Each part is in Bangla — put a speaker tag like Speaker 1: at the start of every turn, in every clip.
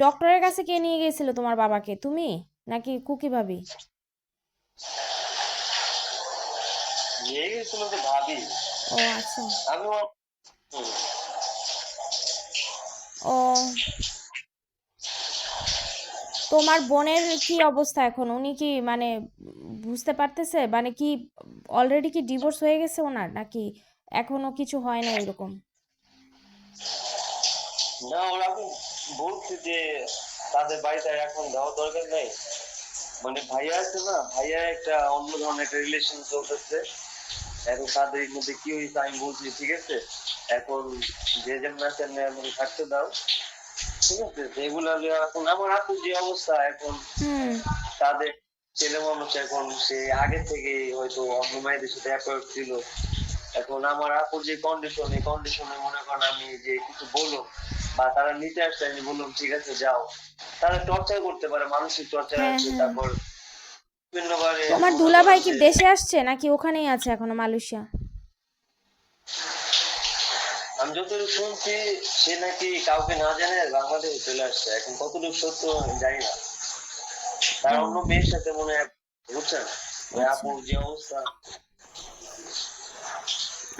Speaker 1: ডক্টরের কাছে কে নিয়ে গেছিল তোমার বাবাকে, তুমি নাকি কুকি ভাবি?
Speaker 2: নিয়ে গেছিল তো ভাবি।
Speaker 1: ও আচ্ছা।
Speaker 2: আমি
Speaker 1: ও, তোমার বোনের কি অবস্থা এখন? উনি কি মানে বুঝতে পারতেছে, মানে কি অলরেডি কি ডিভোর্স হয়ে গেছে ওনার, নাকি এখনো কিছু হয় না ওইরকম?
Speaker 2: না, ওরা বলছে যে তাদের বাড়িতে এখন যাওয়ার দরকার নাই। মানে ভাইয়া আছে না, ভাইয়া একটা অন্য ধরনের একটা রিলেশন চলতেছে। এখন তাদের মধ্যে কি হয়েছে আমি বলছি, ঠিক আছে এখন যে যেমন আছে এমনি থাকতে দাও, ঠিক আছে। এগুলা এখন আমার আপুর যে অবস্থা এখন,
Speaker 1: হুম।
Speaker 2: তাদের ছেলে মানুষ এখন সে আগে থেকে হয়তো অন্য মেয়েদের সাথে অ্যাফেয়ার ছিল। এখন আমার আপুর যে কন্ডিশন, এই কন্ডিশনে মনে করেন আমি যে কিছু বললাম বা তারা নিতে আসছে, আমি বললাম ঠিক আছে যাও। তারা টর্চার করতে পারে, মানসিক টর্চার
Speaker 1: হ্যাঁ
Speaker 2: আছে,
Speaker 1: হ্যাঁ।
Speaker 2: তারপর বিভিন্নবারে
Speaker 1: তোমার
Speaker 2: মনে করেন
Speaker 1: দুলাভাই কি
Speaker 2: যে
Speaker 1: দেশে আসছে নাকি ওখানেই আছে এখনো, মালয়েশিয়া?
Speaker 2: আমি যতটুকু শুনছি সে নাকি কাউকে না জানে বাংলাদেশে চলে আসছে। এখন কতটুকু সত্য জানি না। তার
Speaker 1: ও
Speaker 2: অন্য মেয়ের সাথে মনে হয়, বুঝছেন, ওই
Speaker 1: আচ্ছা।
Speaker 2: আপুর যে অবস্থা,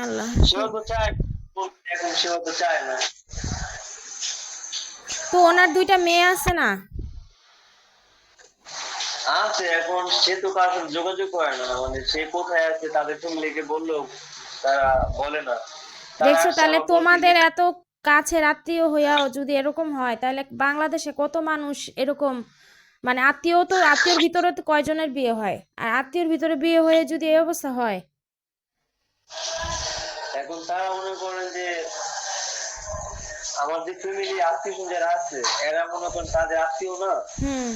Speaker 1: আল্লাহ।
Speaker 2: সেও তো চায়, এখন সেও তো চায় না।
Speaker 1: তো ওনার দুইটা মেয়ে আছে না?
Speaker 2: আছে, এখন সে তো কারোর সাথে যোগাযোগ করে না। মানে সে কোথায় আছে তাদের ফ্যামিলিকে বললেও তারা বলে না। তারা
Speaker 1: দেখছো,
Speaker 2: আসছে
Speaker 1: তাহলে
Speaker 2: আমার বোনকে
Speaker 1: তোমাদের
Speaker 2: নিতে।
Speaker 1: এত কাছের আত্মীয় হইয়াও যদি এরকম হয়, তাহলে বাংলাদেশে কত মানুষ এরকম, মানে আত্মীয়, তো আত্মীয়র ভিতরে তো কয়জনের বিয়ে হয়, আর আত্মীয়র ভিতরে বিয়ে হয়ে যদি এই অবস্থা হয়।
Speaker 2: এখন তারা মনে করেন যে আমার যে ফ্যামিলি আত্মীয় যারা আছে, এরা মনে করেন তাদের আত্মীয় না।
Speaker 1: হুম।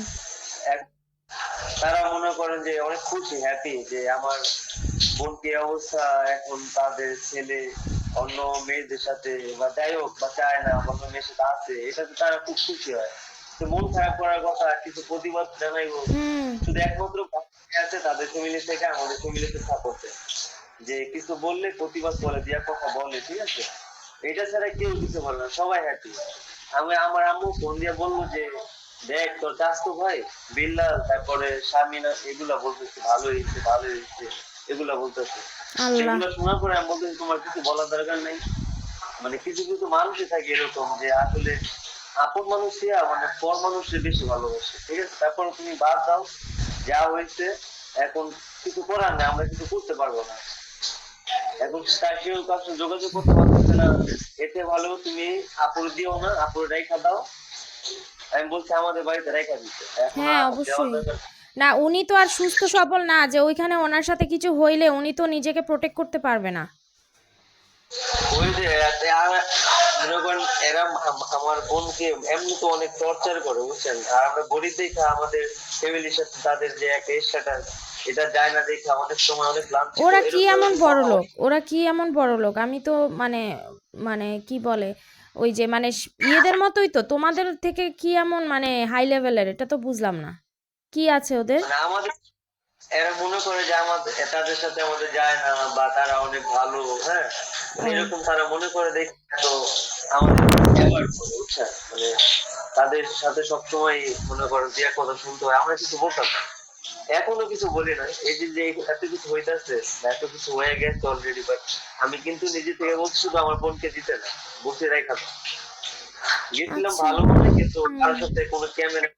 Speaker 2: এক- তারা মনে করেন যে অনেক খুশি, হ্যাপি যে আমার বোনকে অবস্থা, এখন তাদের ছেলে অন্য মেয়েদের সাথে বা যাই হোক বা চায় না অন্য মেয়ের সাথে আছে, এটাতে তারা খুব খুশি হয়। তো মন খারাপ করার কথা, কিছু প্রতিবাদ জানাইবো
Speaker 1: হুম।
Speaker 2: শুধু একমাত্র আছে তাদের ফ্যামিলি থেকে, আমাদের ফ্যামিলিতে সাপোর্টে যে কিছু বললে প্রতিবাদ করে দিয়া কথা বলে, ঠিক আছে। এটা ছাড়া কেউ কিছু বলে না, সবাই হ্যাপি। আমি আমার আম্মু ফোন দিয়ে বলবো যে দেখ তোর চাস্তু ভাই বিল্লাল, তারপরে স্বামীনা, এগুলা বলতেছে ভালো হয়েছে ভালো হয়েছে, এগুলা বলতেছে।
Speaker 1: আল্লাহ।
Speaker 2: এগুলো শোনার পরে আমি বলতেছি তোমার কিছু বলার দরকার নেই। মানে কিছু কিছু মানুষই থাকে এরকম যে আসলে আপন মানুষই মানে পর মানুষের বেশি ভালোবাসে, ঠিক আছে। তারপর তুমি বাদ দাও, যা হয়েছে এখন কিছু করার নেই, আমরা কিছু করতে পারবো না। এখন তার কেউ কার সাথে যোগাযোগ করতে পারতেছে না। এতে ভালো তুমি আপুর দিও না, আপুর রেখা দাও। আমি বলছি আমাদের বাড়িতে রেখা দিতে, এখন
Speaker 1: হ্যাঁ
Speaker 2: আর দেওয়ার
Speaker 1: অবশ্যই।
Speaker 2: দরকার।
Speaker 1: না, উনি তো আর সুস্থ সবল না যে ওইখানে ওনার সাথে কিছু হইলে উনি তো নিজেকে প্রোটেক্ট করতে পারবে না।
Speaker 2: ওই যে মনে করেন এরা আমার বোনকে এমনি তো অনেক টর্চার করে, বুঝছেন। আর আমরা গরিব দেখে আমাদের ফ্যামিলির সাথে তাদের যে একটা স্ট্যাটাস, এটা যায় না দেখে আমাদের সময় অনেক লাঞ্ছিত,
Speaker 1: ওরা কি
Speaker 2: এরকম
Speaker 1: এমন
Speaker 2: এরকম
Speaker 1: বড়
Speaker 2: কথা
Speaker 1: লোক,
Speaker 2: অনেক।
Speaker 1: ওরা কি এমন বড় লোক? আমি তো মানে, মানে কি বলে, ওই যে মানে ইয়েদের মতোই তো, তোমাদের থেকে কি এমন মানে হাই লেভেলের, এটা তো বুঝলাম না কি আছে ওদের।
Speaker 2: মানে আমাদের, এরা মনে করে যে আমাদের তাদের সাথে আমাদের যায় না বা তারা অনেক ভালো, হ্যাঁ, মানে
Speaker 1: ও
Speaker 2: এরকম তারা মনে করে দেখে তো আমাদের অ্যাভয়েড করে, বুঝছেন। মানে তাদের সাথে সবসময় মনে করেন যে এক কথা শুনতে হয়, আমরা কিছু বলতাম না, এখনো কিছু বলি না। এই যে যে এত কিছু হইতেছে, এত কিছু হয়ে গেছে অলরেডি, বাট আমি কিন্তু নিজে থেকে বলছি শুধু আমার বোনকে দিতে না, বসে রেখা দাও। গেছিলাম
Speaker 1: আচ্ছা।
Speaker 2: ভালো মনে, কিন্তু
Speaker 1: হুম।
Speaker 2: কারোর সাথে কোনো ক্যামেরা,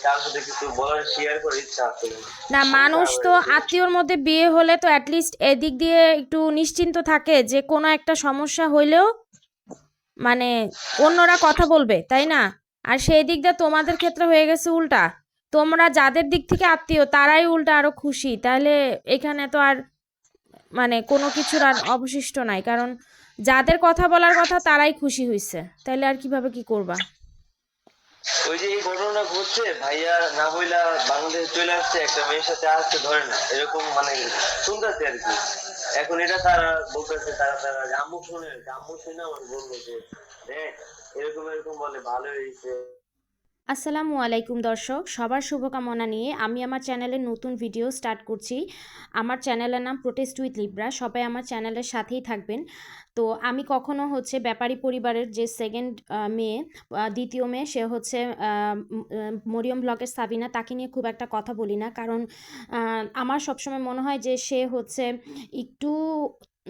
Speaker 2: কারোর সাথে কিছু বলার শেয়ার করার ইচ্ছা আছে না।
Speaker 1: না,
Speaker 2: মন
Speaker 1: মানুষ
Speaker 2: খারাপ হয়ে
Speaker 1: তো
Speaker 2: গেছে।
Speaker 1: আত্মীয়র মধ্যে বিয়ে হলে তো অ্যাটলিস্ট এদিক দিয়ে একটু নিশ্চিন্ত থাকে যে কোনো একটা সমস্যা হইলেও মানে অন্যরা কথা বলবে, তাই না? আর সেই দিক দিয়ে তোমাদের ক্ষেত্রে হয়ে গেছে উল্টা, তোমরা যাদের দিক থেকে আত্মীয় তারাই উল্টা আরো খুশি, তাহলে এখানে তো আর মানে কোনো কিছুর আর অবশিষ্ট নাই, কারণ যাদের কথা বলার কথা তারাই খুশি হইছে, তাইলে আর কিভাবে কি করবা?
Speaker 2: ওই যে এই ঘটনা ঘটছে, ভাইয়া না হইলা বাংলাদেশে চলে আসছে, একটা মেয়ের সাথে আসছে, ধরে না এরকম মানে শুনতেছে আর কি। এখন এটা তারা বলতেছে, তারা তারা আম্মু শুনে, আম্মু শুনে আমার বললো যে দেখ এরকম এরকম বলে ভালো হয়েছে।
Speaker 1: আসসালামু আলাইকুম দর্শক, সবার শুভকামনা নিয়ে আমি আমার চ্যানেলের নতুন ভিডিও স্টার্ট করছি। আমার চ্যানেলের নাম প্রোটেস্ট উইথ লিব্রা। সবাই আমার চ্যানেলের সাথেই থাকবেন। তো আমি কখনো ব্যাপারী পরিবারের যে সেকেন্ড মেয়ে, দ্বিতীয় মেয়ে, সে মরিয়ম ব্লগের সাবিনা, তাকে নিয়ে খুব একটা কথা বলি না। কারণ আমার সবসময় মনে হয় যে সে একটু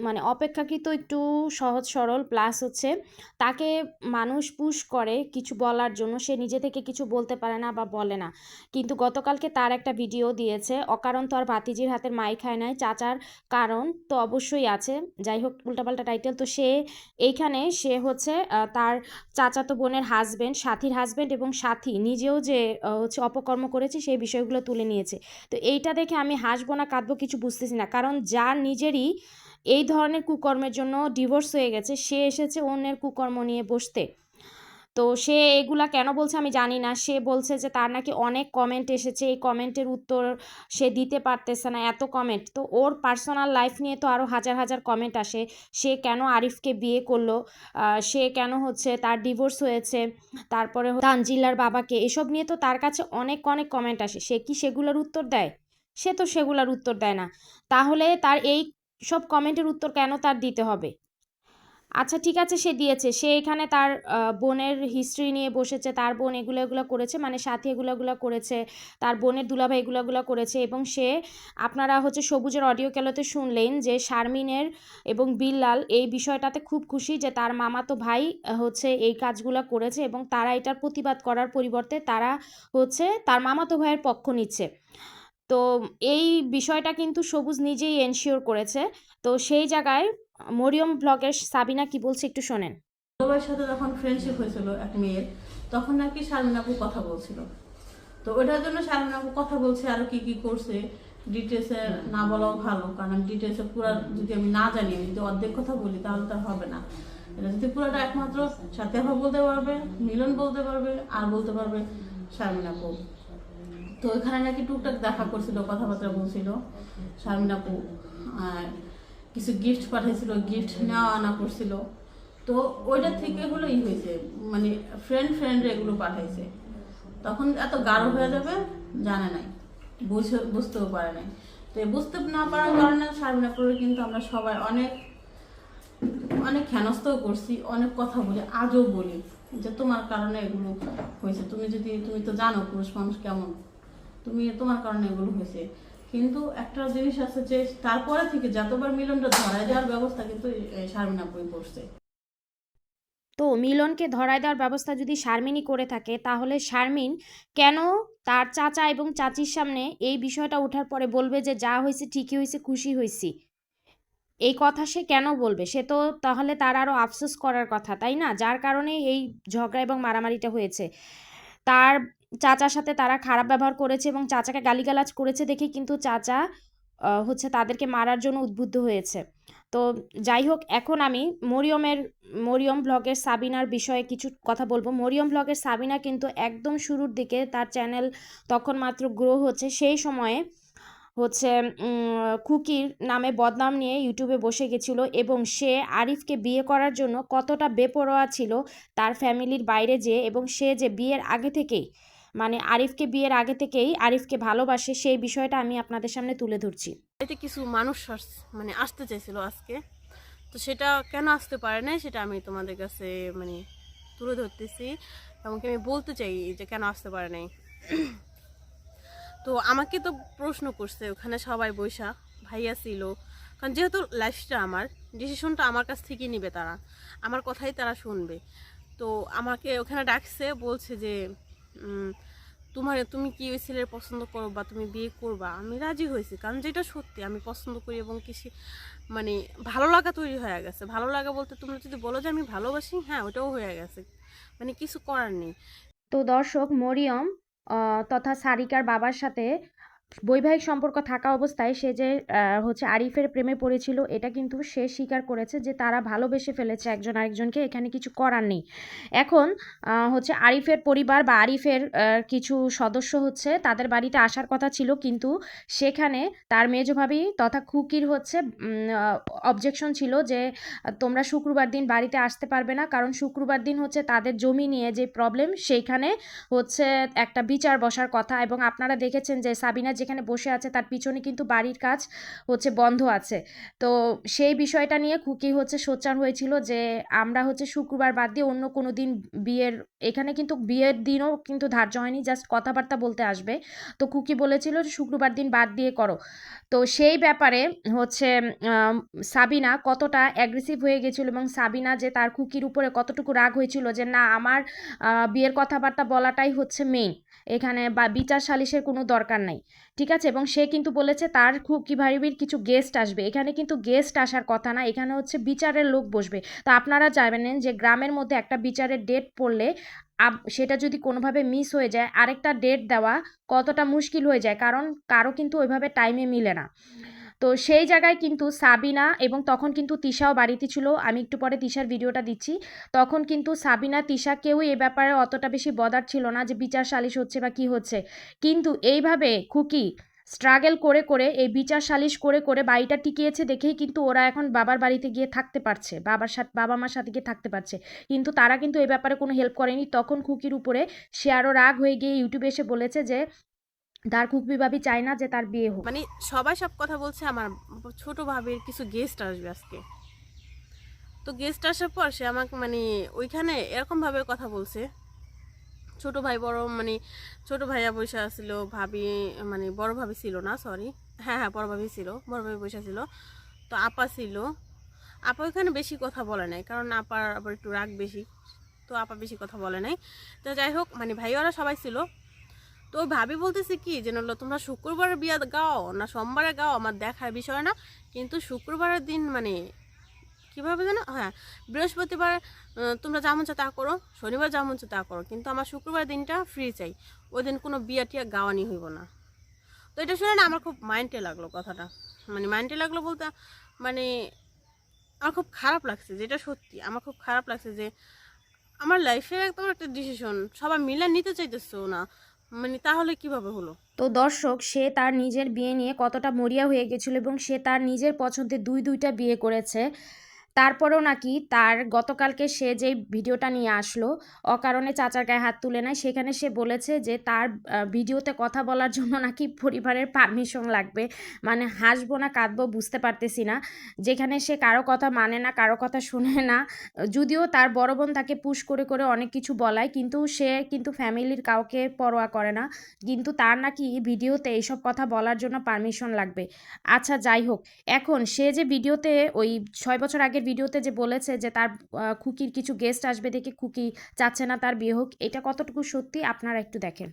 Speaker 1: মানে অপেক্ষাকৃত একটু সহজ সরল, প্লাস তাকে মানুষ পুশ করে কিছু বলার জন্য, সে নিজে থেকে কিছু বলতে পারে না বা বলে না। কিন্তু গতকালকে তার একটা ভিডিও দিয়েছে, অকারণ তো আর ভাতিজির হাতের মাই খায় নাই, চাচার কারণ তো অবশ্যই আছে। যাই হোক, উল্টাপাল্টা টাইটেল। তো এইখানে সে তার চাচাতো বোনের হাজবেন্ড, সাথীর হাজবেন্ড, এবং সাথী নিজেও যে অপকর্ম করেছে সেই বিষয়গুলো তুলে নিয়েছে। তো এইটা দেখে আমি হাসবো না কাঁদবো কিছু বুঝতেছি না। কারণ যার নিজেরই এই ধরনের কুকর্মের জন্য ডিভোর্স হয়ে গেছে, সে এসেছে অন্যের কুকর্ম নিয়ে বসতে। তো সে এগুলা কেন বলছে আমি জানি না। সে বলছে যে তার নাকি অনেক কমেন্ট এসেছে, এই কমেন্টের উত্তর সে দিতে পারতেছে না, এত কমেন্ট। তো ওর পার্সোনাল লাইফ নিয়ে তো আরও হাজার হাজার কমেন্ট আসে। সে কেন আরিফকে বিয়ে করলো, সে কেন তার ডিভোর্স হয়েছে, তারপরে তানজিলার বাবাকে, এসব নিয়ে তো তার কাছে অনেক অনেক কমেন্ট আসে। সে কি সেগুলোর উত্তর দেয়? সে তো সেগুলোর উত্তর দেয় না। তাহলে তার এই সব কমেন্টের উত্তর কেন তার দিতে হবে? আচ্ছা ঠিক আছে, সে দিয়েছে। সে এখানে তার বোনের হিস্ট্রি নিয়ে বসেছে, তার বোন এগুলো এগুলো করেছে, মানে সাথী এগুলো এগুলো করেছে, তার বোনের দুলাভাই এগুলো এগুলো করেছে। এবং আপনারা সবুজের অডিও ক্যালোতে শুনলেন যে শারমিনের এবং বিল্লাল এই বিষয়টাতে খুব খুশি যে তার মামাতো ভাই এই কাজগুলো করেছে, এবং তারা এটার প্রতিবাদ করার পরিবর্তে তারা তার মামাতো ভাইয়ের পক্ষ নিচ্ছে। তো এই বিষয়টা কিন্তু সবুজ নিজেই এনশিওর করেছে। তো সেই জায়গায় মরিয়ম ব্লগের সাবিনা কি বলছে একটু শোনেন।
Speaker 3: সবার সাথে যখন ফ্রেন্ডশিপ হয়েছিল এক মেয়ের, তখন নাকি শারমিন আপু কথা বলছিল। তো ওটার জন্য শারমিন আপু কথা বলছে, আরো কি কি করছে ডিটেলসে না বলাও ভালো। কারণ ডিটেলসে পুরো যদি আমি না জানি, আমি যদি অর্ধেক কথা বলি তাহলে তো হবে না। এটা যদি পুরোটা একমাত্র সাথে আপু বলতে পারবে, মিলন বলতে পারবে, আর বলতে পারবে শারমিন আপু। তো এখানে নাকি টুকটাক দেখা করছিল, কথাবার্তা বলছিল শারমিন আপু। কিছু গিফট পাঠাইছিল, গিফট নেওয়া আনা করছিল। তো ওইটা থেকে হলো হয়েছে, মানে ফ্রেন্ড এগুলো পাঠাইছে। তখন এত গাঢ় হয়ে যাবে জানে নাই, বুঝতেও পারে নাই। তো বুঝতে না পারার কারণে শারমিন আপুরে কিন্তু আমরা সবাই অনেক অনেক হেনস্থাও করছি, অনেক কথা বলি, আজও বলি যে তোমার কারণে এগুলো হয়েছে। তুমি তো জানো পুরুষ মানুষ কেমন, তোমার কারণে এগুলো হয়েছে। কিন্তু একটা জিনিস আছে যে তারপরে থেকে যতবার মিলনটা ধরায় দেওয়ার ব্যবস্থা কিন্তু শারমিন আপুই করছে।
Speaker 1: তো মিলনকে ধরায় দেওয়ার ব্যবস্থা যদি শারমিনই করে থাকে, তাহলে শারমিন কেন তার চাচা এবং চাচির সামনে এই বিষয়টা ওঠার পরে বলবে যে যা হয়েছে ঠিকই হয়েছে, খুশি হয়েছি? এই কথা সে কেন বলবে? সে তো তাহলে তার আরও আফসোস করার কথা, তাই না? যার কারণে এই ঝগড়া এবং মারামারিটা হয়েছে। তার চাচার সাথে তারা খারাপ ব্যবহার করেছে এবং চাচাকে গালিগালাজ করেছে দেখে কিন্তু চাচা তাদেরকে মারার জন্য উদ্বুদ্ধ হয়েছে। তো যাই হোক, এখন আমি মরিয়ম ব্লগের সাবিনার বিষয়ে কিছু কথা বলবো। মরিয়ম ব্লগের সাবিনা কিন্তু একদম শুরুর দিকে তার চ্যানেল তখন মাত্র গ্রো হচ্ছে, সেই সময়ে খুকির নামে বদনাম নিয়ে ইউটিউবে বসে গেছিল, এবং সে আরিফকে বিয়ে করার জন্য কতটা বেপরোয়া ছিল তার ফ্যামিলির বাইরে যেয়ে, এবং সে যে বিয়ের আগে থেকেই, মানে আরিফকে বিয়ের আগে থেকেই আরিফকে ভালোবাসে, সেই বিষয়টা আমি আপনাদের সামনে তুলে ধরছি।
Speaker 3: এতে কিছু মানুষ মানে আসতে চাইছিল আজকে, তো সেটা কেন আসতে পারে না সেটা আমি তোমাদের কাছে মানে তুলে ধরতেছি, এমনকি আমি বলতে চাই যে কেন আসতে পারে নাই। তো আমাকে তো প্রশ্ন করছে ওখানে সবাই বৈশা, ভাইয়া ছিল, কারণ যেহেতু লাইফটা আমার, ডিসিশনটা আমার কাছ থেকেই নিবে, তারা আমার কথাই তারা শুনবে। তো আমাকে ওখানে ডাকছে, বলছে যে তুমি কি ওই ছেলের পছন্দ করো বা তুমি বিয়ে করবা? আমি রাজি হয়েছি, কারণ যেটা সত্যি আমি পছন্দ করি, এবং কিছু মানে ভালো লাগা তৈরি হয়ে গেছে। ভালো লাগা বলতে তোমরা যদি বলো যে আমি ভালোবাসি, হ্যাঁ ওটাও হয়ে গেছে, মানে কিছু করার নেই।
Speaker 1: তো দর্শক, মরিয়ম তথা সারিকার বাবার সাথে বৈবাহিক সম্পর্ক থাকা অবস্থায় সে যে হচ্ছে আরিফের প্রেমে পড়েছিল, এটা কিন্তু সে স্বীকার করেছে যে তারা ভালোবেসে ফেলেছে একজন আরেকজনকে, এখানে কিছু করার নেই। এখন হচ্ছে আরিফের পরিবার বা আরিফের কিছু সদস্য হচ্ছে তাদের বাড়িতে আসার কথা ছিল, কিন্তু সেখানে তার মেজো ভাবি তথা খুকির হচ্ছে অবজেকশন ছিল যে তোমরা শুক্রবার দিন বাড়িতে আসতে পারবে না, কারণ শুক্রবার দিন হচ্ছে তাদের জমি নিয়ে যে প্রবলেম সেইখানে হচ্ছে একটা বিচার বসার কথা। এবং আপনারা দেখেছেন যে সাবিনা যেখানে বসে আছে তার পিছনে কিন্তু বাড়ির কাজ হচ্ছে বন্ধ আছে। তো সেই বিষয়টা নিয়ে খুকি হচ্ছে সোচ্চার হয়েছিল যে আমরা হচ্ছে শুক্রবার বাদ দিয়ে অন্য কোনো দিন বিয়ের, এখানে কিন্তু বিয়ের দিনও কিন্তু ধার্য হয়নি, জাস্ট কথাবার্তা বলতে আসবে। তো খুকি বলেছিল যে শুক্রবার দিন বাদ দিয়ে করো। তো সেই ব্যাপারে হচ্ছে সাবিনা কতটা অ্যাগ্রেসিভ হয়ে গেছিল এবং সাবিনা যে তার খুকির উপরে কতটুকু রাগ হয়েছিল যে না আমার বিয়ের কথাবার্তা বলাটাই হচ্ছে মেইন, এখানে বা বিচার সালিশের কোনো দরকার নাই, ঠিক আছে। এবং সে কিন্তু বলেছে তার খুকি ভাইবির কিছু গেস্ট আসবে, এখানে কিন্তু গেস্ট আসার কথা না, এখানে হচ্ছে বিচারের লোক বসবে। তো আপনারা জানেন যে গ্রামের মধ্যে একটা বিচারের ডেট পড়লে সেটা যদি কোনোভাবে মিস হয়ে যায় আরেকটা ডেট দেওয়া কতটা মুশকিল হয়ে যায়, কারণ কারো কিন্তু ওইভাবে টাইমে মিলে না। তো সেই জায়গায় কিন্তু সাবিনা এবং তখন কিন্তু তিশাও বাড়িতে ছিল, আমি একটু পরে তিশার ভিডিওটা দিচ্ছি। তখন কিন্তু সাবিনা তিশা কেউই এ ব্যাপারে অতটা বেশি বদার ছিল না যে বিচার সালিশ হচ্ছে বা কি হচ্ছে, কিন্তু এইভাবে খুকি স্ট্রাগল করে করে এই বিচার সালিশ করে করে বাড়িটা টিকিয়েছে দেখেই কিন্তু ওরা এখন বাবার বাড়িতে গিয়ে থাকতে পারছে, বাবা মার সাথে গিয়ে থাকতে পারছে। কিন্তু তারা কিন্তু এই ব্যাপারে কোনো হেল্প করেনি। তখন খুকির উপরে সে আরও রাগ হয়ে গিয়ে ইউটিউবে এসে বলেছে যে তার খুকি ভাবি চায় না যে তার বিয়ে হোক।
Speaker 4: মানে সবাই সব কথা বলছে, আমার ছোট ভাবির কিছু গেস্ট আসবে আজকে। তো গেস্ট আসার পর সে আমাকে মানে ওইখানে এরকমভাবে কথা বলছে। ছোট ভাই বড় মানে ছোট ভাইয়া বসে ছিল, ভাবি মানে বড় ভাবি ছিল না, সরি, হ্যাঁ বড় ভাবি ছিল, বড় ভাবি বসে ছিল। তো আপা ছিল, আপা ওইখানে বেশি কথা বলে নাই, কারণ আপার আবার একটু রাগ বেশি, তো আপা বেশি কথা বলে নাই। তো যাই হোক মানে ভাইয়ারা সবাই ছিল। তো ওই ভাবি বলতেছে কি যে হলো তোমরা শুক্রবারে বিয়া গাও না সোমবারে গাও আমার দেখার বিষয় না, কিন্তু শুক্রবারের দিন মানে কীভাবে জানো, হ্যাঁ বৃহস্পতিবার তোমরা যা মন চায় তা করো, শনিবার যা মন চায় তা করো, কিন্তু আমার শুক্রবার দিনটা ফ্রি চাই, ওই দিন কোনো বিয়া টিয়া গাওয়ানি হইব না। তো এটা শুনে না আমার খুব মাইন্ডে লাগলো কথাটা, মানে মাইন্ডে লাগলো বলতে মানে আমার খুব খারাপ লাগছে, যেটা সত্যি আমার খুব খারাপ লাগছে যে আমার লাইফের একদম একটা ডিসিশন সবাই মিলে নিতে চাইতেছো না, মানে তাহলে কিভাবে হলো।
Speaker 1: তো দর্শক, সে তার নিজের বিয়ে নিয়ে কতটা মরিয়া হয়ে গেছিল এবং সে তার নিজের পছন্দের দুইটা বিয়ে করেছে। তারপরেও নাকি তার গতকালকে সে যে ভিডিওটা নিয়ে আসলো অকারণে চাচার গায়ে হাত তুলে নেয়, সেখানে সে বলেছে যে তার ভিডিওতে কথা বলার জন্য নাকি পরিবারের পারমিশন লাগবে। মানে হাসবো না কাঁদবো বুঝতে পারতেছি না, যেখানে সে কারো কথা মানে না, কারো কথা শুনে না। যদিও তার বড় বোন তাকে পুশ করে করে অনেক কিছু বলায়, কিন্তু সে কিন্তু ফ্যামিলির কাউকে পরোয়া করে না, কিন্তু তার নাকি ভিডিওতে এইসব কথা বলার জন্য পারমিশন লাগবে। আচ্ছা যাই হোক, এখন সে যে ভিডিওতে ওই 6 বছর আগের ভিডিওতে যে বলেছে যে তার খুকির কিছু গেস্ট আসবে দেখে খুকি চাচ্ছে না তার বিয়ে হোক, এটা কতটুকু সত্যি আপনারা একটু দেখেন।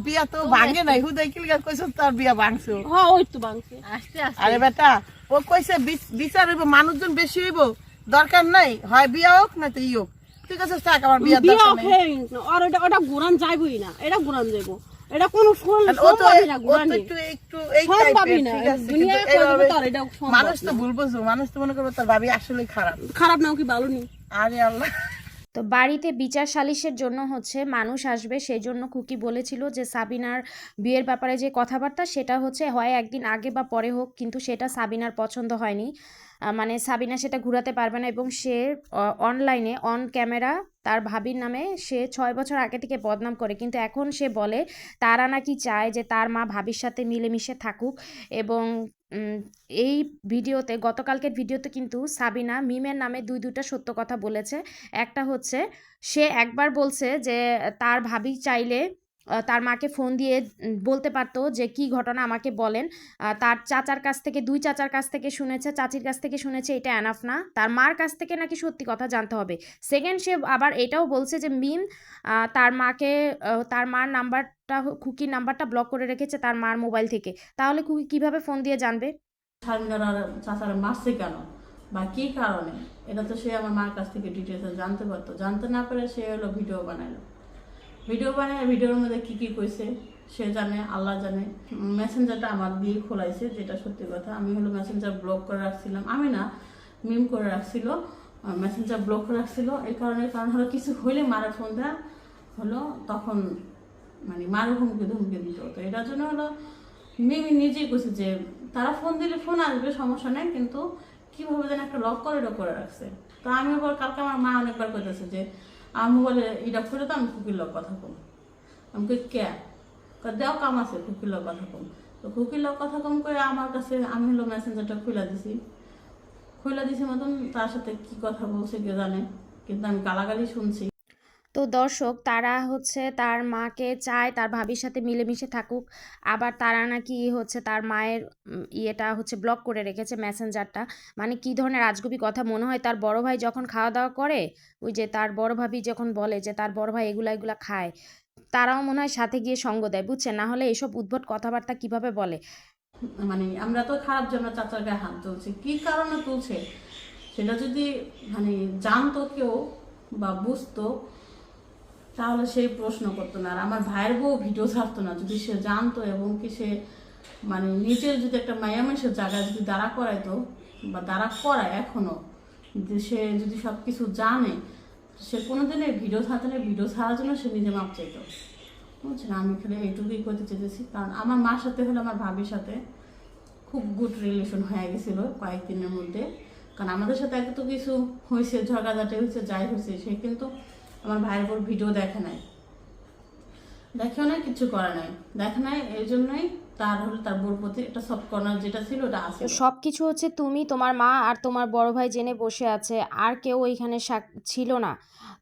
Speaker 5: বিয়া তো ভাঙে নাই, হুদাই কিলগা কইছ তার বিয়া ভাঙছো।
Speaker 4: হ্যাঁ ওই তো বাংছে আস্তে আস্তে।
Speaker 5: আরে বেটা ও কইছে বিচার হইব, মানুষজন বেশি হইব, দরকার নাই, হয় বিয়া হোক না তো ই হোক। ঠিক আছে থাক, আমার বিয়া
Speaker 4: বিয়া
Speaker 5: দরকার নাই।
Speaker 4: আর ওটা ঘুরান যাইবই না, এটা ঘুরান যাইবো, এটা কোনো
Speaker 5: ও তো একটু এই টাইপের, ঠিক আছে, কিন্তু এইভাবে মানুষ তো ভুল বুঝবো, মানুষ তো মনে করবে তার ভাবি আসলে খারাপ।
Speaker 4: খারাপ নাও কি ভালো নি।
Speaker 5: আরে আল্লাহ।
Speaker 1: তো বাড়িতে বিচার সালিশের জন্য হচ্ছে মানুষ আসবে, সেই জন্য খুকি বলেছিল যে সাবিনার বিয়ের ব্যাপারে যে কথাবার্তা সেটা হচ্ছে হয় একদিন আগে বা পরে হোক, কিন্তু সেটা সাবিনার পছন্দ হয়নি। মানে সাবিনা সেটা ঘুরাতে পারবে না এবং সে অনলাইনে অন ক্যামেরা তার ভাবির নামে সে 6 বছর আগে থেকে বদনাম করে, কিন্তু এখন সে বলে তারা নাকি চায় যে তার মা ভাবির সাথে মিলেমিশে থাকুক। এবং এই ভিডিওতে, গতকালকের ভিডিওতে কিন্তু সাবিনা মিমের নামে দুইটা সত্য কথা বলেছে। একটা হচ্ছে সে একবার বলছে যে তার ভাবি চাইলে তার মাকে ফোন দিয়ে বলতে পারতো যে কি ঘটনা আমাকে বলেন। তার চাচার কাছ থেকে, 2 চাচার কাছ থেকে শুনেছে, চাচির কাছ থেকে শুনেছে, এটা এনাফ না, তার মার কাছ থেকে নাকি সত্যি কথা জানতে হবে। সেকেন্ড, সে আবার এটাও বলছে যে মিম তার মাকে, তার মার নাম্বারটা, খুকির নাম্বারটা ব্লক করে রেখেছে তার মার মোবাইল থেকে, তাহলে খুকি কিভাবে ফোন দিয়ে জানবে?
Speaker 3: শারমিনার আর চাচারা মারছে কেন বা কি কারণে, এটা তো সে আমার মার কাছ থেকে ডিটেলস জানতে পারতো। জানতে না পারে সে হলো ভিডিও বানাইলো, ভিডিও বানায় ভিডিওর মধ্যে কি কি কইছে সে জানে, আল্লাহ জানে। মেসেঞ্জারটা আমার দিয়ে খোলাইছে, যেটা সত্যি কথা। আমি হলো মেসেঞ্জার ব্লক করে রাখছিলাম, আমি না, মিম করে রাখছিল, মেসেঞ্জার ব্লক করে রাখছিল। এই কারণ হলো কিছু হইলে মারা ফোন দেওয়া হলো, তখন মানে মারো হুমকি ধমকি দিত। তো এটার জন্য হলো মিমি নিজেই কইছে যে তারা ফোন দিলে ফোন আসবে, সমস্যা নেই, কিন্তু কিভাবে যেন একটা লক করে রাখছে। তো আমি আবার কালকে আমার মা অনেকবার কইতেছে যে আমার মোবাইলে এটা খুলে তো আমি খুকির লোক কথা কম। আমি কই কে, দেও কাম আছে, খুকির লোক কথা কম। তো খুকির লোক কথা কম করে আমার কাছে, আমি হলো মেসেঞ্জারটা খুলে দিছি মতন তার সাথে কি কথা বলছে কে জানে, কিন্তু আমি গালাগালি শুনছি।
Speaker 1: তো দর্শক, তারা হচ্ছে তার মাকে চায় তার ভাবির সাথে মিলেমিশে থাকুক, আবার তারা নাকি হচ্ছে তার মায়ের ইয়েটা হচ্ছে ব্লক করে রেখেছে, মেসেঞ্জারটা। মানে কি ধরনের আজগুবি কথা! মনে হয় তার বড় ভাই যখন খাওয়া দাওয়া করে, ওই যে তার বড় ভাবি যখন বলে যে তার বড় ভাই এগুলা খায়, তারাও মনে হয় সাথে গিয়ে সঙ্গ দেয়, বুঝছেন? না হলে এসব উদ্ভট কথাবার্তা কিভাবে বলে।
Speaker 3: মানে আমরা তো খারাপ জন্য চাচার গায়ে হাত তুলছি, কি কারণে তুলছে সেটা যদি মানে জানতো কেউ বা বুঝতো, তাহলে সেই প্রশ্ন করতো না। আর আমার ভাইয়ের বউ ভিডিও ছাড়তো না যদি সে জানতো, এবং কি সে মানে নিজের যদি একটা মায়া মানুষের জায়গায় যদি দাঁড়া করাইতো বা দাঁড়া করায় এখনো, যে সে যদি সব কিছু জানে, সে কোনোদিনই ভিডিও ছাড়তো না। ভিডিও ছাড়ার জন্য সে নিজে মাপ চাইতো, বুঝছেন? আমি এখানে এইটুকুই করতে চেয়েছি। কারণ আমার মার সাথে হলো আমার ভাবির সাথে খুব গুড রিলেশন হয়ে গেছিলো কয়েকদিনের মধ্যে। কারণ আমাদের সাথে এত কিছু হয়েছে, ঝগড়াঝাটি হয়েছে, যাই হয়েছে, সে কিন্তু আমার ভাইয়ের উপর ভিডিও দেখেও নাই, কিছু করে নাই, দেখে নাই। এই জন্যই তার হলো তার বোর প্রতি একটা সফট কর্নার যেটা ছিল ওটা আছে।
Speaker 1: সব কিছু হচ্ছে তুমি, তোমার মা আর তোমার বড় ভাই জেনে বসে আছে, আর কেউ ওইখানে ছিল না।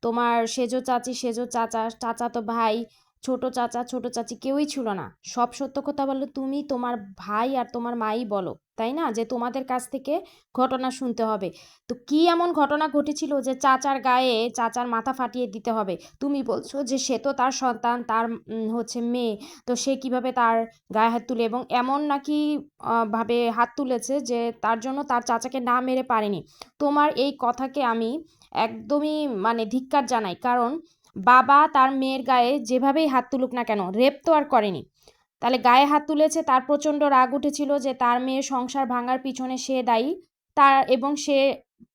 Speaker 1: তোমার সেজো চাচি, সেজো চাচা, চাচাতো ভাই, ছোট চাচা, ছোট চাচি কেউই ছিল না। সব সত্য কথা বললে তুমি, তোমার ভাই আর তোমার মাই বলো, তাই না? যে তোমাদের কাছ থেকে ঘটনা শুনতে হবে। তো কি এমন ঘটনা ঘটেছিল যে চাচার গায়ে চাচার মাথা ফাটিয়ে দিতে হবে? তুমি বলছো যে সে তো তার সন্তান, তার হচ্ছে মেয়ে, তো সে কিভাবে তার গায়ে হাত তুলে, এবং এমন নাকি ভাবে হাত তুলেছে যে তার জন্য তার চাচাকে না মেরে পারেনি। তোমার এই কথাকে আমি একদমই মানে ধিক্কার জানাই। কারণ বাবা তার মেয়ের গায়ে যেভাবেই হাত তুলুক না কেন, রেপ তো আর করেনি। তাহলে গায়ে হাত তুলেছে, তার প্রচণ্ড রাগ উঠেছিল যে তার মেয়ের সংসার ভাঙার পিছনে সে দায়ী। এবং সে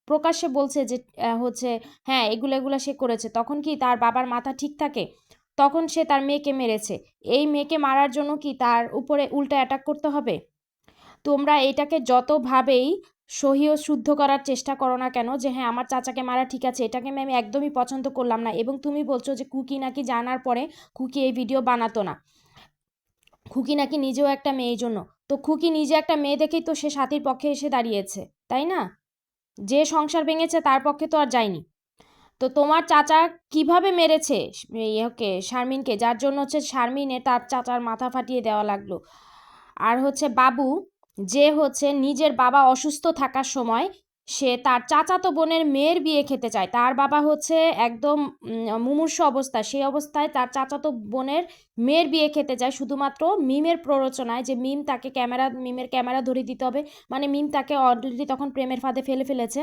Speaker 1: প্রকাশ্যে বলছে যে হচ্ছে হ্যাঁ এগুলা সে করেছে। তখন কি তার বাবার মাথা ঠিক থাকে? তখন সে তার মেয়েকে মেরেছে। এই মেয়েকে মারার জন্য কি তার উপরে উল্টা অ্যাটাক করতে হবে? তোমরা এটাকে যতভাবেই সহি ও শুদ্ধ করার চেষ্টা করো না কেন, যে হ্যাঁ আমার চাচাকে মারা ঠিক আছে, এটাকে আমি একদমই পছন্দ করলাম না। এবং তুমি বলছো যে খুকি নাকি জানার পরে খুকি এই ভিডিও বানাতো না, খুকি নাকি নিজেও একটা মেয়ের জন্য। তো খুকি নিজে একটা মেয়ে দেখেই তো সে সাথীর পক্ষে এসে দাঁড়িয়েছে, তাই না? যে সংসার ভেঙেছে তার পক্ষে তো আর যায়নি। তো তোমার চাচা কিভাবে মেরেছে ওকে, শারমিনকে, যার জন্য হচ্ছে শারমিনে তার চাচার মাথা ফাটিয়ে দেওয়া লাগলো। আর হচ্ছে বাবু, যে হচ্ছে নিজের বাবা অসুস্থ থাকার সময় সে তার চাচাতো বোনের মেয়ের বিয়ে খেতে চায়। তার বাবা হচ্ছে একদম মুমূর্ষু অবস্থা, সেই অবস্থায় তার চাচাতো বোনের মেয়ের বিয়ে খেতে যায় শুধুমাত্র মিমের প্ররোচনায়, যে মিমের ক্যামেরা ধরে দিতে হবে। মানে মিম তাকে অলরেডি তখন প্রেমের ফাঁদে ফেলে ফেলেছে।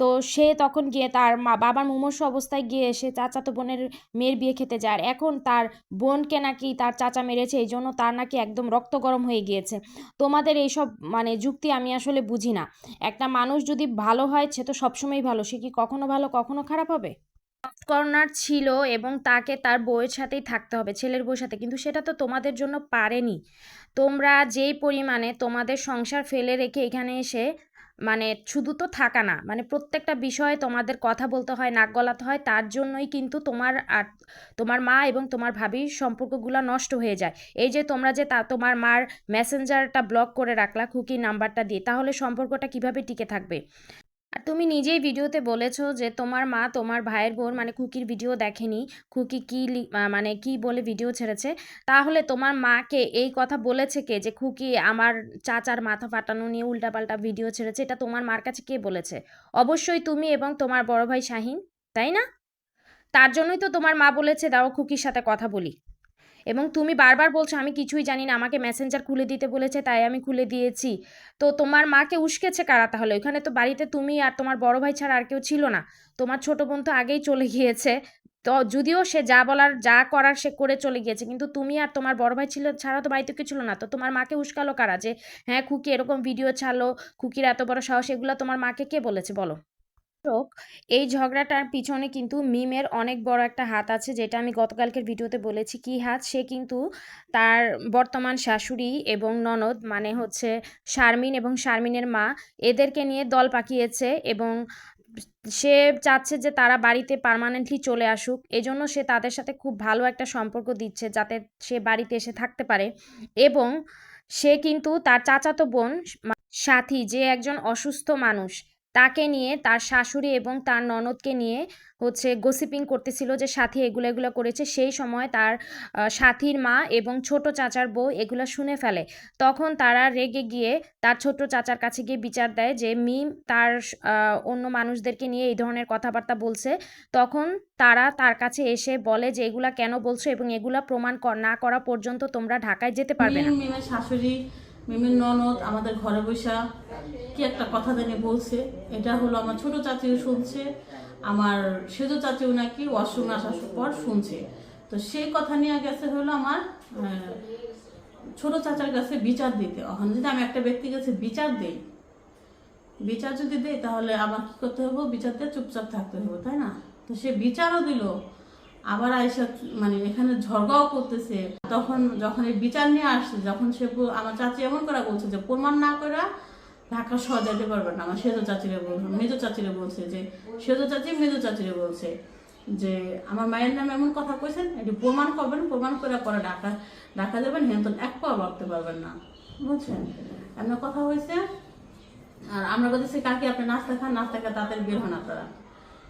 Speaker 1: তো সে তখন গিয়ে তার বাবার মুমূর্ষু অবস্থায় গিয়ে সে চাচাতো বোনের মেয়ের বিয়ে খেতে যায়। আর এখন তার বোনকে নাকি তার চাচা মেরেছে, এই জন্য তার নাকি একদম রক্ত গরম হয়ে গিয়েছে। তোমাদের এইসব মানে যুক্তি আমি আসলে বুঝি না। একটা মানুষ যদি ভালো হয় সে তো সবসময়ই ভালো, সে কি কখনো ভালো কখনো খারাপ হবে? কর্নার ছিল এবং তাকে তার বউয়ের সাথেই থাকতে হবে, ছেলের বউয়ের সাথে, কিন্তু সেটা তো তোমাদের জন্য পারেনি। তোমরা যেই পরিমাণে তোমাদের সংসার ফেলে রেখে এখানে এসে মানে শুধু তো থাকা না, মানে প্রত্যেকটা বিষয়ে তোমাদের কথা বলতে হয়, নাক গলাতে হয়, তার জন্যই কিন্তু তোমার আর তোমার মা এবং তোমার ভাবির সম্পর্কগুলো নষ্ট হয়ে যায়। এই যে তোমরা যে তোমার মার মেসেঞ্জারটা ব্লক করে রাখলা খুকির নাম্বারটা দিয়ে, তাহলে সম্পর্কটা কিভাবে টিকে থাকবে? আর তুমি নিজেই ভিডিওতে বলেছো যে তোমার মা তোমার ভাইয়ের বোন মানে খুকির ভিডিও দেখেনি, খুকি মানে কি বলে ভিডিও ছেড়েছে। তাহলে তোমার মাকে এই কথা বলেছে কে যে খুকি আমার চাচার মাথা ফাটানো নিয়ে উল্টাপাল্টা ভিডিও ছেড়েছে? এটা তোমার মার কাছে কে বলেছে? অবশ্যই তুমি এবং তোমার বড় ভাই শাহিন, তাই না? তার জন্যই তো তোমার মা বলেছে দাও খুকির সাথে কথা বলি। এবং তুমি বারবার বলছো আমি কিছুই জানি না, আমাকে মেসেঞ্জার খুলে দিতে বলেছে তাই আমি খুলে দিয়েছি। তো তোমার মাকে উস্কেছে কারা তাহলে? ওইখানে তো বাড়িতে তুমি আর তোমার বড় ভাই ছাড়া আর কেউ ছিল না। তোমার ছোট বোন তো আগেই চলে গিয়েছে। তো যদিও সে যা বলার যা করার সে করে চলে গিয়েছে, কিন্তু তুমি আর তোমার বড় ভাই ছিল ছাড়া তো বাড়িতে কেউ ছিল না। তো তোমার মাকে উস্কালো কারা যে হ্যাঁ খুকি এরকম ভিডিও ছাড়লো, খুকির এত বড় সাহস, এগুলো তোমার মাকে কে বলেছে বলো? হোক, এই ঝগড়াটার পিছনে কিন্তু মিমের অনেক বড় একটা হাত আছে, যেটা আমি গতকালকের ভিডিওতে বলেছি। কি হাত? সে কিন্তু তার বর্তমান শাশুড়ি এবং ননদ মানে হচ্ছে শারমিন এবং শারমিনের মা, এদেরকে নিয়ে দল পাকিয়েছে এবং সে চাচ্ছে যে তারা বাড়িতে পার্মানেন্টলি চলে আসুক। এজন্য সে তাদের সাথে খুব ভালো একটা সম্পর্ক দিচ্ছে যাতে সে বাড়িতে এসে থাকতে পারে। এবং সে কিন্তু তার চাচাতো বোন সাথী, যে একজন অসুস্থ মানুষ, তাকে নিয়ে তার শাশুড়ি এবং তার ননদকে নিয়ে হচ্ছে গসিপিং করতেছিল যে সাথী এগুলো এগুলো করেছে। সেই সময় তার সাথীর মা এবং ছোট চাচার বউ এগুলো শুনে ফেলে। তখন তারা রেগে গিয়ে তার ছোট চাচার কাছে গিয়ে বিচার দেয় যে মিম তার অন্য মানুষদেরকে নিয়ে এই ধরনের কথাবার্তা বলছে। তখন তারা তার কাছে এসে বলে যে এগুলা কেন বলছো এবং এগুলা প্রমাণ না করা পর্যন্ত তোমরা ঢাকায় যেতে পারবে না।
Speaker 3: মিমের শাশুড়ি, মিমের ননদ আমাদের ঘরে বসা কি একটা কথা জানি বলছে। এটা হলো আমার ছোট চাচিও শুনছে, আমার সেজ চাচিও নাকি ওয়াশরুমে আসার পর শুনছে। তো সেই কথা নিয়ে গেছে হলো আমার ছোট চাচার কাছে বিচার দিতে। এখন যদি আমি একটা ব্যক্তির কাছে বিচার দিই, বিচার যদি দেই তাহলে আমার কি করতে হবে? বিচার দিয়ে চুপচাপ থাকতে হবে, তাই না? তো সে বিচারও দিল, আবার আইসা মানে এখানে ঝগড়াও করতেছে। তখন যখন এই বিচার নিয়ে আসছে, যখন সে আমার চাচি এমন করে বলছে যে প্রমাণ না করে ঢাকা শহর যেতে পারবে না। আমার সেজো চাচিরে বলছে, মেজো চাচিরে বলছে যে সেজো চাচি মেজো চাচিরে বলছে যে আমার মায়ের নামে এমন কথা কইছেন, এটি প্রমাণ করবেন, প্রমাণ করে পরে ঢাকা যাবেন, হেন্তন এক পাও ভাবতে পারবেন না, বুঝছেন? এমন কথা হয়েছে। আর আমরা বলতেছি কাকি আপনি নাস্তা খান, নাস্তা খেয়ে তাদের বের হন, আপনারা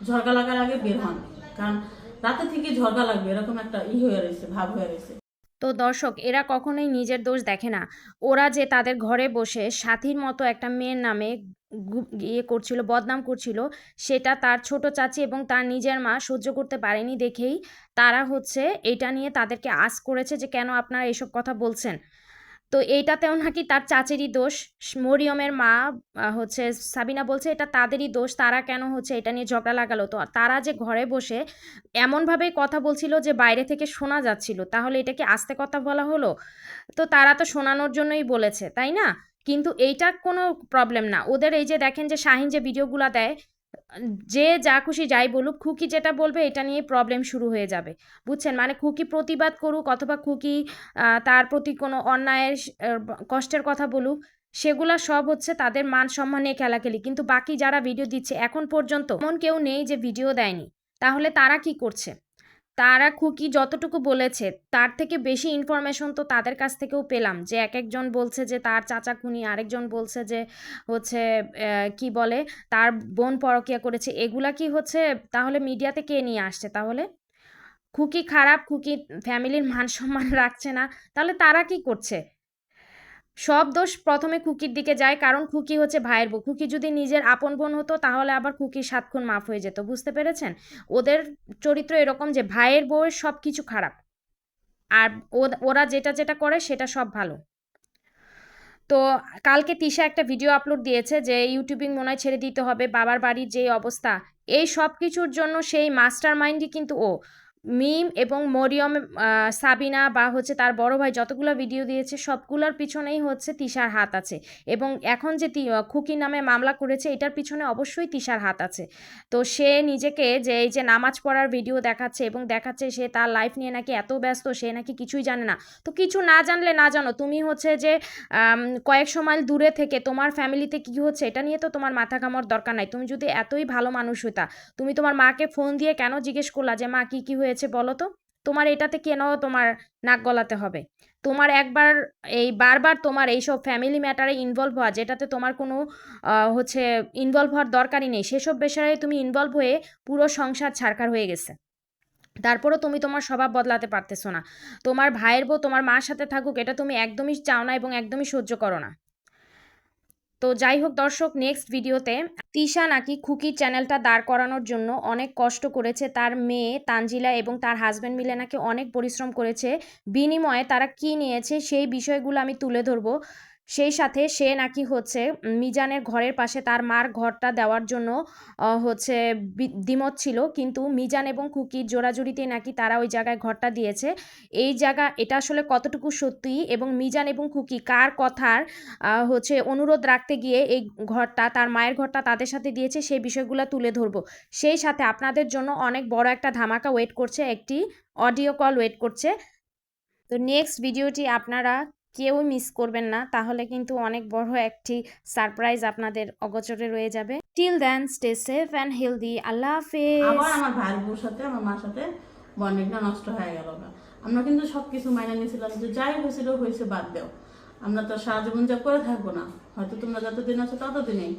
Speaker 3: ঝরকা লাগার আগে বের হন, কারণ রাতে থেকে ঝরকা লাগবে এরকম একটা হয়ে রয়েছে, ভাব হয়ে রয়েছে।
Speaker 1: তো দর্শক, এরা কখনোই নিজের দোষ দেখে না। ওরা যে তাদের ঘরে বসে সাথীর মতো একটা মেয়ের নামে ইয়ে করছিল, বদনাম করছিল, সেটা তার ছোট চাচি এবং তার নিজের মা সহ্য করতে পারেনি দেখেই তারা হচ্ছে এটা নিয়ে তাদেরকে আঁচ করেছে যে কেন আপনারা এসব কথা বলছেন। তো এইটাতেও নাকি তার চাচেরই দোষ। মরিয়মের মা হচ্ছে সাবিনা বলছে এটা তাদেরই দোষ, তারা কেন হচ্ছে এটা নিয়ে ঝগড়া লাগালো। তো তারা যে ঘরে বসে এমনভাবেই কথা বলছিল যে বাইরে থেকে শোনা যাচ্ছিল, তাহলে এটা কি আস্তে কথা বলা হলো? তো তারা তো শোনানোর জন্যই বলেছে, তাই না? কিন্তু এইটা কোনো প্রবলেম না ওদের। এই যে দেখেন যে শাহিন যে ভিডিওগুলো দেয়, যে যা খুশি যাই বলুক, খুকি যেটা বলবে এটা নিয়ে প্রবলেম শুরু হয়ে যাবে, বুঝছেন? মানে খুকি প্রতিবাদ করুক অথবা খুকি তার প্রতি কোনো অন্যায়ের কষ্টের কথা বলুক, সেগুলা সব হচ্ছে তাদের মান সম্মান নিয়ে খেলাখেলি। কিন্তু বাকি যারা ভিডিও দিচ্ছে এখন পর্যন্ত এমন কেউ নেই যে ভিডিও দেয়নি। তাহলে তারা কি করছে? তারা খুকি যতটুকু বলেছে তার থেকে বেশি ইনফরমেশন তো তাদের কাছ থেকেও পেলাম, যে এক একজন বলছে যে তার চাচা খুনি, আরেকজন বলছে যে হচ্ছে কি বলে তার বোন পরকীয়া করেছে। এগুলা কি হচ্ছে তাহলে মিডিয়াতে কে নিয়ে আসছে? তাহলে খুকি খারাপ, খুকি ফ্যামিলির মান সম্মান রাখছে না, তাহলে তারা কি করছে? সব দোষ প্রথমে খুকির দিকে যায়, কারণ খুকি হচ্ছে ভাইয়ের বউ। খুকি যদি নিজের আপন বোন হতো তাহলে আবার খুকির 7 খুন মাফ হয়ে যেত, বুঝতে পেরেছেন? ওদের চরিত্র এরকম যে ভাইয়ের বউয়ের সব কিছু খারাপ, আর ওরা যেটা যেটা করে সেটা সব ভালো। তো কালকে তিশা একটা ভিডিও আপলোড দিয়েছে যে ইউটিউবিং মনে হয় ছেড়ে দিতে হবে, বাবার বাড়ির যে অবস্থা, এই সব কিছুর জন্য সেই মাস্টার মাইন্ডই কিন্তু ও। মিম এবং মরিয়ম, সাবিনা বা হচ্ছে তার বড় ভাই যতগুলো ভিডিও দিয়েছে সবগুলোর পিছনেই হচ্ছে তিশার হাত আছে। এবং এখন যে খুকি নামে মামলা করেছে এটার পিছনে অবশ্যই তিশার হাত আছে। তো সে নিজেকে যে এই যে নামাজ পড়ার ভিডিও দেখাচ্ছে এবং দেখাচ্ছে সে তার লাইফ নিয়ে নাকি এত ব্যস্ত, সে নাকি কিছুই জানে না। তো কিছু না জানলে না জানো, তুমি হচ্ছে যে কয়েকশো মাইল দূরে থেকে তোমার ফ্যামিলিতে কী হচ্ছে এটা নিয়ে তো তোমার মাথা ঘামানোর দরকার নাই। তুমি যদি এতই ভালো মানুষ হইতা, তুমি তোমার মাকে ফোন দিয়ে কেন জিজ্ঞেস করলা যে মা কী কী হয়েছে বলো তো? তোমার এটাতে কেন তোমার নাক গলাতে হবে? তোমার একবার এই বারবার তোমার এইসব ফ্যামিলি ম্যাটারে ইনভলভ হওয়া, যেটাতে তোমার কোনো হচ্ছে ইনভলভ হওয়ার দরকারই নেই, সেসব বিষয়ে তুমি ইনভলভ হয়ে পুরো সংসার ছারখার হয়ে গেছে। তারপরও তুমি তোমার স্বভাব বদলাতে পারতেছো না। তোমার ভাইয়ের বউ তোমার মার সাথে থাকুক এটা তুমি একদমই চাও না এবং একদমই সহ্য করো না। তো যাই হোক দর্শক, নেক্সট ভিডিওতে তিশা নাকি খুকির চ্যানেলটা দাঁড় করানোর জন্য অনেক কষ্ট করেছে, তার মেয়ে তানজিলা এবং তার হাজব্যান্ড মিলে নাকি অনেক পরিশ্রম করেছে, বিনিময়ে তারা কি নিয়েছে সেই বিষয়গুলো আমি তুলে ধরবো। সেই সাথে সে নাকি হচ্ছে মিজানের ঘরের পাশে তার মার ঘরটা দেওয়ার জন্য হচ্ছে দ্বিমত ছিল, কিন্তু মিজান এবং খুকির জোরাজুরিতেই নাকি তারা ওই জায়গায় ঘরটা দিয়েছে। এটা আসলে কতটুকু সত্যি এবং মিজান এবং খুকি কার কথার হচ্ছে অনুরোধ রাখতে গিয়ে এই ঘরটা, তার মায়ের ঘরটা তাদের সাথে দিয়েছে, সেই বিষয়গুলো তুলে ধরবো। সেই সাথে আপনাদের জন্য অনেক বড় একটা ধামাকা ওয়েট করছে, একটি অডিও কল ওয়েট করছে। তো নেক্সট ভিডিওটি আপনারা কেউ মিস করবেন না, তাহলে কিন্তু অনেক বড় একটি সারপ্রাইজ আপনাদের অগোচরে রয়ে যাবে। Till then stay safe and healthy. আল্লাহ হাফেজ।
Speaker 3: আবার আমার ভাইয়ের বউর সাথে আমার মার সাথে বন্ডিংটা নষ্ট হয়ে গেল না। আমরা কিন্তু সবকিছু মাইনে নিয়েছিলাম যে যাই হয়েছিল হয়েছে, বাদ দাও, আমরা তো সারা জীবন যা করে থাকবো না, হয়তো তোমরা যতদিন আছো ততদিনেই।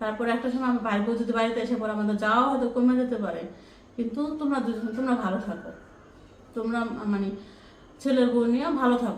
Speaker 3: তারপরে একটা সময় আমার ভাইয়ের বউ যদি বাড়িতে এসে পরে আমাদের যাওয়া হয়তো কমে যেতে পারে, কিন্তু তোমরা দুজন তোমরা ভালো থাকো, তোমরা মানে ছেলের বউ নিয়ে ভালো থাকো।